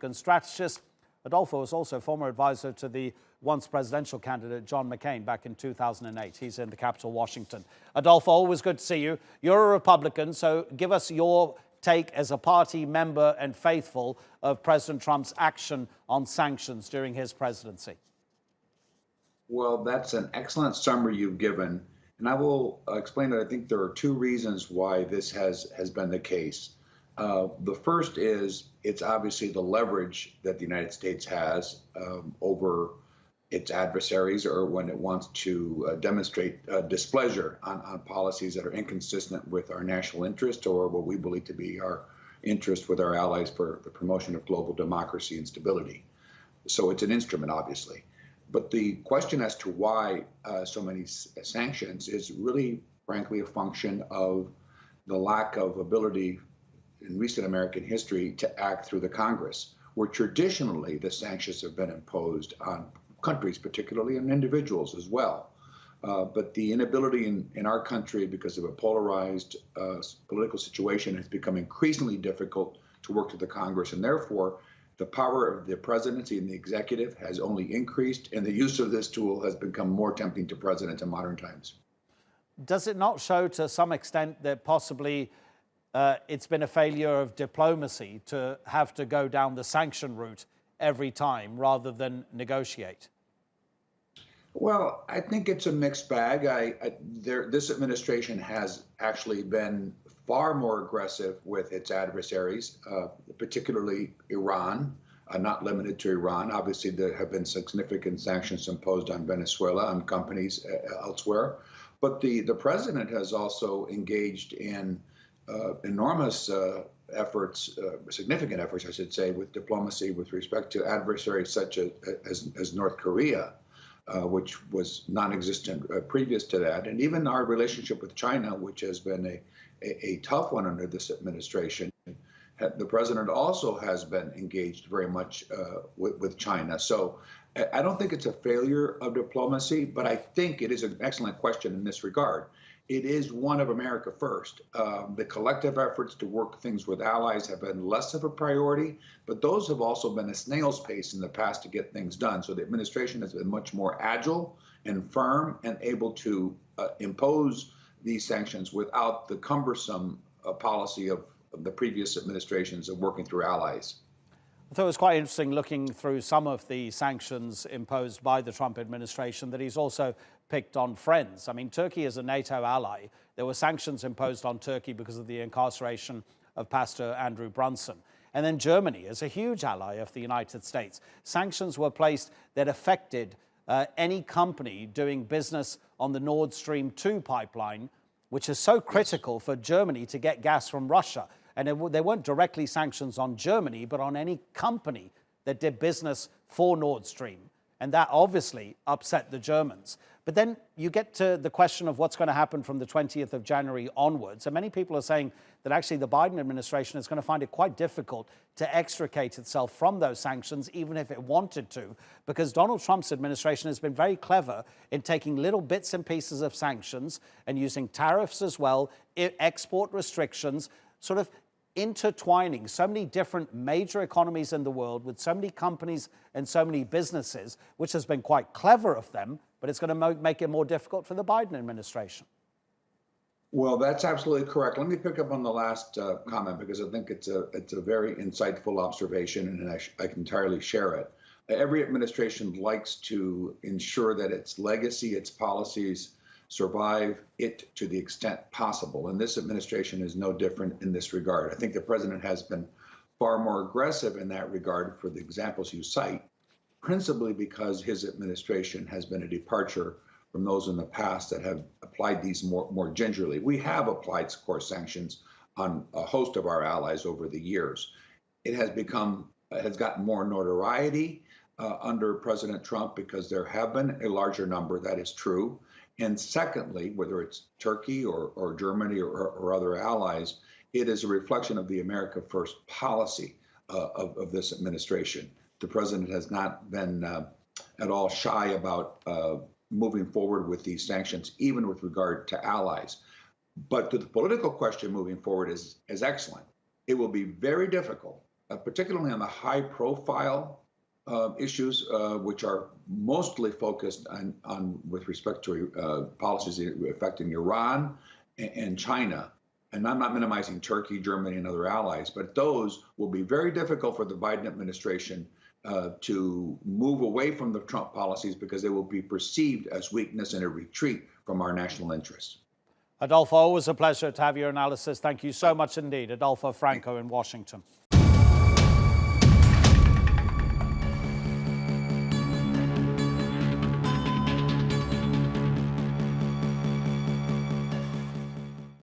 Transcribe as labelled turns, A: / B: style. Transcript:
A: Republican strategist. Adolfo was also former advisor to the once presidential candidate John McCain back in 2008. He's in the capital, Washington. Adolfo, always good to see you. You're a Republican, so give us your take as a party member and faithful of President Trump's action on sanctions during his presidency.
B: Well, that's an excellent summary you've given. And I will explain that I think there are two reasons why this has been the case. The first is it's obviously the leverage that the United States has over its adversaries, or when it wants to demonstrate displeasure on policies that are inconsistent with our national interest or what we believe to be our interest with our allies for the promotion of global democracy and stability. So it's an instrument, obviously. But the question as to why so many sanctions is really, frankly, a function of the lack of ability in recent American history to act through the Congress, where traditionally the sanctions have been imposed on countries, particularly, and individuals as well. But the inability in our country, because of a polarized political situation, has become increasingly difficult to work through the Congress, and therefore the power of the presidency and the executive has only increased, and the use of this tool has become more tempting to presidents in modern times.
A: Does it not show to some extent that possibly it's been a failure of diplomacy to have to go down the sanction route every time rather than negotiate?
B: Well, I think it's a mixed bag. This administration has actually been far more aggressive with its adversaries, particularly Iran, not limited to Iran. Obviously, there have been significant sanctions imposed on Venezuela, on companies elsewhere. But the president has also engaged in enormous efforts, significant efforts, I should say, with diplomacy with respect to adversaries such as North Korea, which was non-existent previous to that. And even our relationship with China, which has been a tough one under this administration. The president also has been engaged very much with China. So I don't think it's a failure of diplomacy, but I think it is an excellent question in this regard. It is one of America first. The collective efforts to work things with allies have been less of a priority, but those have also been a snail's pace in the past to get things done. So the administration has been much more agile and firm and able to impose these sanctions without the cumbersome policy of the previous administrations of working through allies.
A: I thought it was quite interesting looking through some of the sanctions imposed by the Trump administration that he's also picked on friends. I mean, Turkey is a NATO ally. There were sanctions imposed on Turkey because of the incarceration of Pastor Andrew Brunson. And then Germany is a huge ally of the United States. Sanctions were placed that affected any company doing business on the Nord Stream 2 pipeline, which is so critical for Germany to get gas from Russia. And they weren't directly sanctions on Germany, but on any company that did business for Nord Stream. And that obviously upset the Germans. But then you get to the question of what's going to happen from the 20th of January onwards. And many people are saying that actually the Biden administration is going to find it quite difficult to extricate itself from those sanctions, even if it wanted to, because Donald Trump's administration has been very clever in taking little bits and pieces of sanctions and using tariffs as well, export restrictions, sort of intertwining so many different major economies in the world with so many companies and so many businesses, which has been quite clever of them, but it's going to make it more difficult for the Biden administration.
B: Well, that's absolutely correct. Let me pick up on the last comment, because I think it's a very insightful observation, and I can entirely share it. Every administration likes to ensure that its legacy, its policies, survive it to the extent possible. And this administration is no different in this regard. I think the president has been far more aggressive in that regard for the examples you cite, principally because his administration has been a departure from those in the past that have applied these more gingerly. We have applied, of course, sanctions on a host of our allies over the years. It has gotten more notoriety under President Trump because there have been a larger number, that is true. And secondly, whether it's Turkey or Germany or other allies, it is a reflection of the America First policy of this administration. The president has not been at all shy about moving forward with these sanctions, even with regard to allies. But the political question moving forward is excellent. It will be very difficult particularly on the high-profile issues, which are mostly focused on with respect to policies affecting Iran and China. And I'm not minimizing Turkey, Germany, and other allies, but those will be very difficult for the Biden administration to move away from the Trump policies because they will be perceived as weakness and a retreat from our national interests.
A: Adolfo, always a pleasure to have your analysis. Thank you so much indeed. Adolfo Franco in Washington.